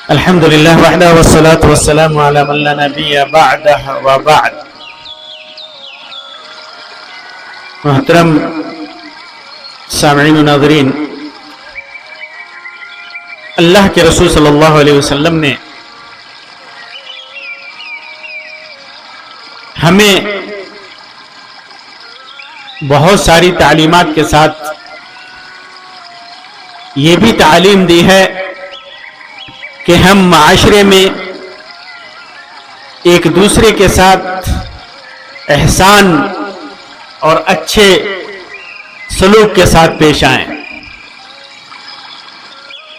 الحمد لله وحده والصلاة والسلام على من لا نبي بعده وبعد. محترم سامعین و ناظرین، اللہ کے رسول صلی اللہ علیہ وسلم نے ہمیں بہت ساری تعلیمات کے ساتھ یہ بھی تعلیم دی ہے کہ ہم معاشرے میں ایک دوسرے کے ساتھ احسان اور اچھے سلوک کے ساتھ پیش آئیں،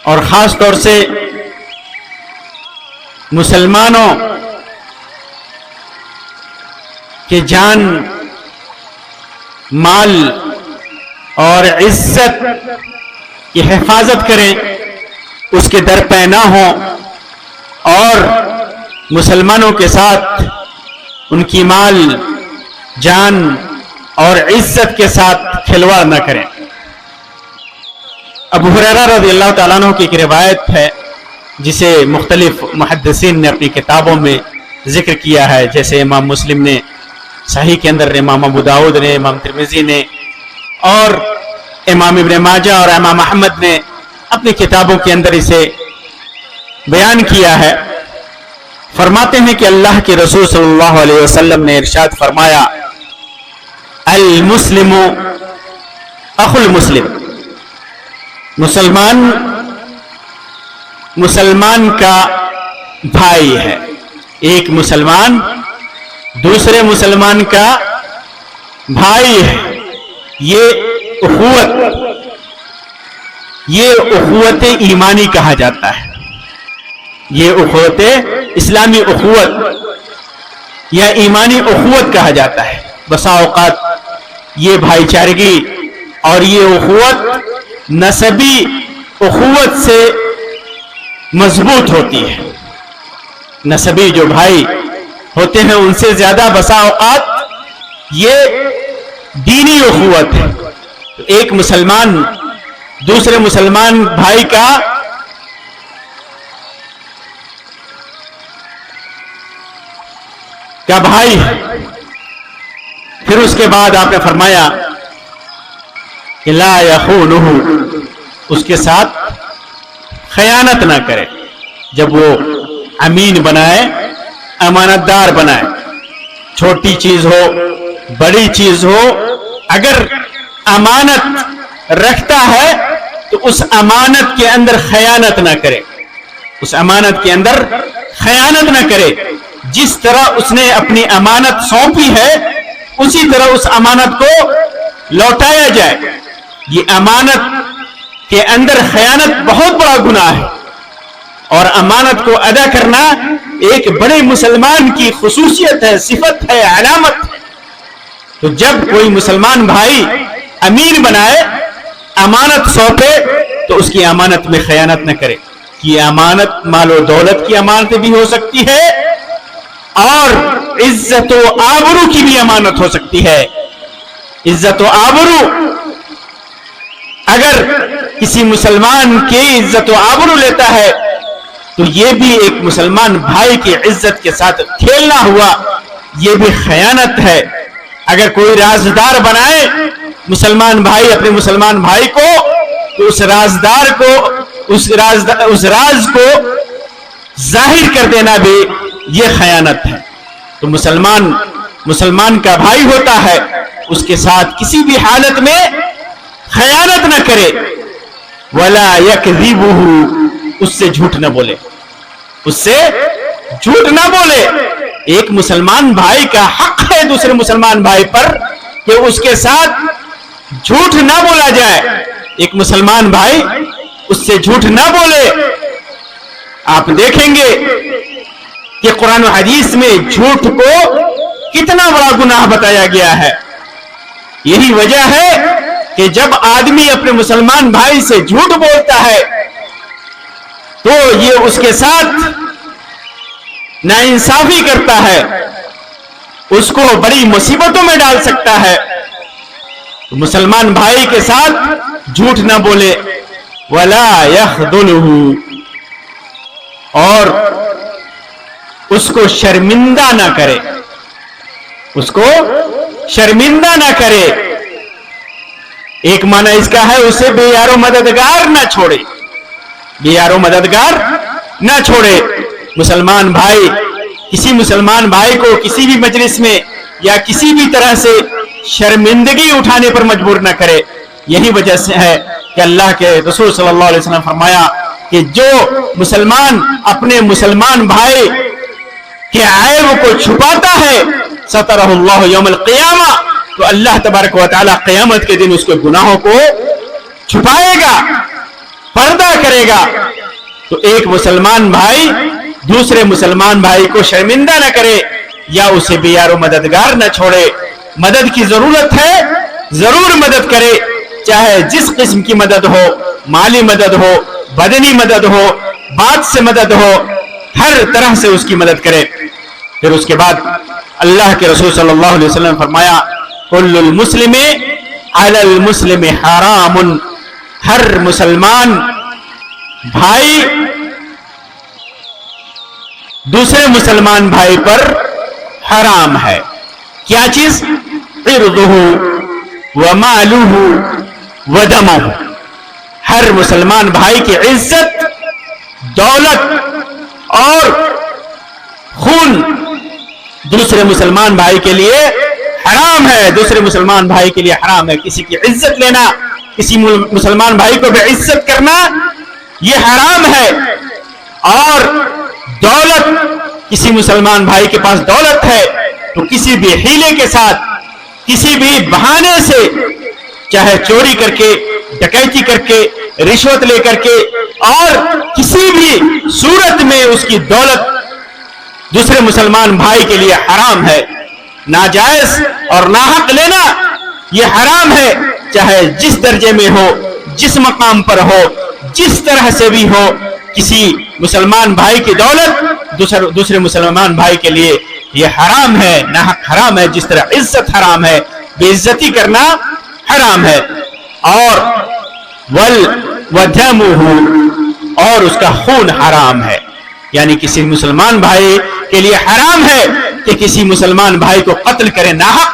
اور خاص طور سے مسلمانوں کے جان، مال اور عزت کی حفاظت کریں، اس کے در پہ نہ ہوں، اور مسلمانوں کے ساتھ ان کی مال، جان اور عزت کے ساتھ کھلواڑ نہ کریں. ابو ہریرہ رضی اللہ تعالیٰ عنہ کی ایک روایت ہے جسے مختلف محدثین نے اپنی کتابوں میں ذکر کیا ہے، جیسے امام مسلم نے صحیح کے اندر، امام ابو داؤد نے، امام ترمذی نے، اور امام ابن ماجہ اور امام احمد نے اپنی کتابوں کے اندر اسے بیان کیا ہے. فرماتے ہیں کہ اللہ کے رسول صلی اللہ علیہ وسلم نے ارشاد فرمایا، المسلم اخو المسلم، مسلمان کا بھائی ہے. ایک مسلمان دوسرے مسلمان کا بھائی ہے. یہ اخوت ایمانی کہا جاتا ہے. یہ اخوت اسلامی اخوت یا ایمانی اخوت کہا جاتا ہے. بسا اوقات یہ بھائی چارگی اور یہ اخوت نسبی اخوت سے مضبوط ہوتی ہے. نسبی جو بھائی ہوتے ہیں ان سے زیادہ بسا اوقات یہ دینی اخوت ہے. ایک مسلمان دوسرے مسلمان بھائی کا بھائی ہے. پھر اس کے بعد آپ نے فرمایا کہ لا یخونہ، اس کے ساتھ خیانت نہ کرے. جب وہ امین بنائے، امانت دار بنائے، چھوٹی چیز ہو بڑی چیز ہو، اگر امانت رکھتا ہے تو اس امانت کے اندر خیانت نہ کرے. اس امانت کے اندر خیانت نہ کرے. جس طرح اس نے اپنی امانت سونپی ہے اسی طرح اس امانت کو لوٹایا جائے. یہ امانت کے اندر خیانت بہت بڑا گناہ ہے، اور امانت کو ادا کرنا ایک بڑے مسلمان کی خصوصیت ہے، صفت ہے، علامت ہے. تو جب کوئی مسلمان بھائی امین بنائے، امانت سونپے، تو اس کی امانت میں خیانت نہ کرے. یہ امانت مال و دولت کی امانت بھی ہو سکتی ہے، اور عزت و آبرو کی بھی امانت ہو سکتی ہے. عزت و آبرو، اگر کسی مسلمان کی عزت و آبرو لیتا ہے تو یہ بھی ایک مسلمان بھائی کی عزت کے ساتھ کھیلنا ہوا، یہ بھی خیانت ہے. اگر کوئی رازدار بنائے مسلمان بھائی اپنے مسلمان بھائی کو، تو اس رازدار کو، اس راز کو ظاہر کر دینا بھی یہ خیانت ہے. تو مسلمان کا بھائی ہوتا ہے، اس کے ساتھ کسی بھی حالت میں خیانت نہ کرے. وَلَا يَكْذِبُهُ، اس سے جھوٹ نہ بولے. اس سے جھوٹ نہ بولے. ایک مسلمان بھائی کا حق ہے دوسرے مسلمان بھائی پر کہ اس کے ساتھ جھوٹ نہ بولا جائے. ایک مسلمان بھائی اس سے جھوٹ نہ بولے. آپ دیکھیں گے کہ قرآن و حدیث میں جھوٹ کو کتنا بڑا گناہ بتایا گیا ہے. یہی وجہ ہے کہ جب آدمی اپنے مسلمان بھائی سے جھوٹ بولتا ہے تو یہ اس کے ساتھ ناانصافی کرتا ہے، اس کو بڑی مصیبتوں میں ڈال سکتا ہے. مسلمان بھائی کے ساتھ جھوٹ نہ بولے. وَلَا يَخْذُلُهُ، اور اس کو شرمندہ نہ کرے، اس کو شرمندہ نہ کرے۔ ایک معنی اس کا ہے اسے بے یار و مددگار نہ چھوڑے، بے یار و مددگار نہ چھوڑے۔ مسلمان بھائی کسی مسلمان بھائی کو کسی بھی مجلس میں یا کسی بھی طرح سے شرمندگی اٹھانے پر مجبور نہ کرے۔ یہی وجہ سے ہے کہ اللہ کے رسول صلی اللہ علیہ وسلم فرمایا کہ جو مسلمان اپنے مسلمان بھائی کے عیب کو چھپاتا ہے سترہ اللہ یوم القیامہ، تو اللہ تبارک و تعالی قیامت کے دن اس کے گناہوں کو چھپائے گا، پردہ کرے گا۔ تو ایک مسلمان بھائی دوسرے مسلمان بھائی کو شرمندہ نہ کرے یا اسے بے یار و مددگار نہ چھوڑے۔ مدد کی ضرورت ہے ضرور مدد کرے، چاہے جس قسم کی مدد ہو، مالی مدد ہو، بدنی مدد ہو، بات سے مدد ہو، ہر طرح سے اس کی مدد کرے۔ پھر اس کے بعد اللہ کے رسول صلی اللہ علیہ وسلم فرمایا کل المسلم علی المسلم حرام، ہر مسلمان بھائی دوسرے مسلمان بھائی پر حرام ہے۔ کیا چیز؟ عرضہ ومالہ ودمہ، ہر مسلمان بھائی کی عزت، دولت اور خون دوسرے مسلمان بھائی کے لیے حرام ہے، دوسرے مسلمان بھائی کے لیے حرام ہے۔ کسی کی عزت لینا، کسی مسلمان بھائی کو بے عزت کرنا یہ حرام ہے، اور دولت، کسی مسلمان بھائی کے پاس دولت ہے تو کسی بھی حیلے کے ساتھ، کسی بھی بہانے سے، چاہے چوری کر کے، ڈکیتی کر کے، رشوت لے کر کے، اور کسی بھی صورت میں اس کی دولت دوسرے مسلمان بھائی کے لیے حرام ہے۔ ناجائز اور ناحق لینا یہ حرام ہے، چاہے جس درجے میں ہو، جس مقام پر ہو، جس طرح سے بھی ہو۔ کسی مسلمان بھائی کی دولت دوسرے مسلمان بھائی کے لیے یہ حرام ہے، ناحق حرام ہے، جس طرح عزت حرام ہے، بے عزتی کرنا حرام ہے۔ اور وَدَمُهُ، اور اس کا خون حرام ہے، یعنی کسی مسلمان بھائی کے لیے حرام ہے کہ کسی مسلمان بھائی کو قتل کرے، ناحق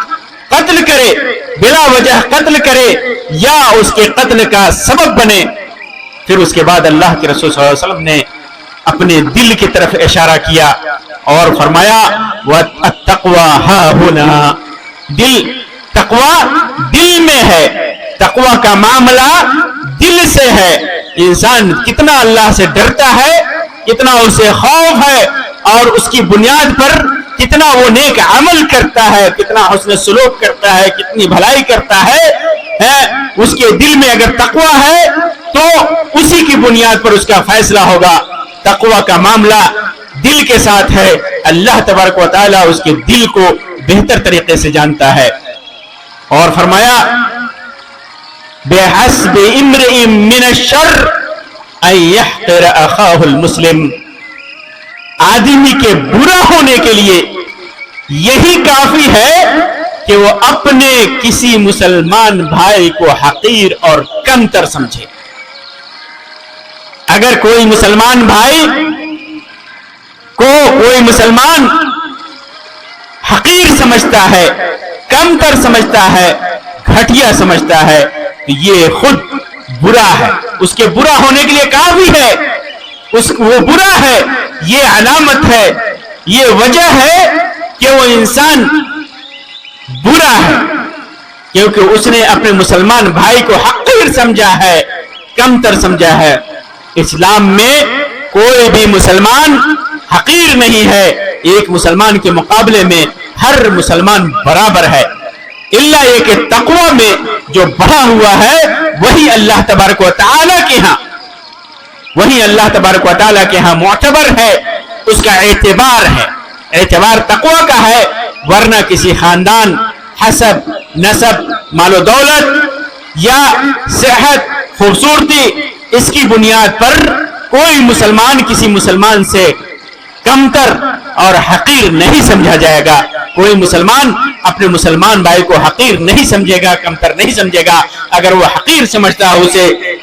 قتل کرے، بلا وجہ قتل کرے یا اس کے قتل کا سبب بنے۔ پھر اس کے بعد اللہ کے رسول صلی اللہ علیہ وسلم نے اپنے دل کی طرف اشارہ کیا اور فرمایا وَالتَّقْوَى هَا هُنَا، دل، تقوی دل میں ہے، تقوی کا معاملہ دل سے ہے۔ انسان کتنا اللہ سے ڈرتا ہے، کتنا اسے خوف ہے، اور اس کی بنیاد پر کتنا وہ نیک عمل کرتا ہے، کتنا حسن سلوک کرتا ہے، کتنی بھلائی کرتا ہے، اس کے دل میں اگر تقوی ہے تو اسی کی بنیاد پر اس کا فیصلہ ہوگا۔ تقوی کا معاملہ دل کے ساتھ ہے، اللہ تبارک و تعالی اس کے دل کو بہتر طریقے سے جانتا ہے۔ اور فرمایا بِحَسْبِ امْرِئٍ مِّنَ الشَّرِّ أَن يَحْقِرَ أَخَاهُ الْمُسْلِمَ، آدمی کے برا ہونے کے لیے یہی کافی ہے کہ وہ اپنے کسی مسلمان بھائی کو حقیر اور کمتر سمجھے۔ اگر کوئی مسلمان بھائی کو کوئی مسلمان حقیر سمجھتا ہے، کمتر سمجھتا ہے، گھٹیا سمجھتا ہے، تو یہ خود برا ہے، اس کے برا ہونے کے لیے کافی ہے، وہ برا ہے، یہ علامت ہے، یہ وجہ ہے کہ وہ انسان برا ہے، کیونکہ اس نے اپنے مسلمان بھائی کو حقیر سمجھا ہے، کمتر سمجھا ہے۔ اسلام میں کوئی بھی مسلمان حقیر نہیں ہے، ایک مسلمان کے مقابلے میں ہر مسلمان برابر ہے، الا یہ کہ تقوی میں جو بڑھا ہوا ہے وہی اللہ تبارک و تعالیٰ کے ہاں، وہی اللہ تبارک و تعالیٰ کے ہاں معتبر ہے، اس کا اعتبار ہے، اعتبار تقوی کا ہے، ورنہ کسی خاندان، حسب، نسب، مال و دولت یا صحت، خوبصورتی، اس کی بنیاد پر کوئی مسلمان کسی مسلمان سے کمتر اور حقیر نہیں سمجھا جائے گا۔ کوئی مسلمان اپنے مسلمان بھائی کو حقیر نہیں سمجھے گا، کمتر نہیں سمجھے گا۔ اگر وہ حقیر سمجھتا ہے اسے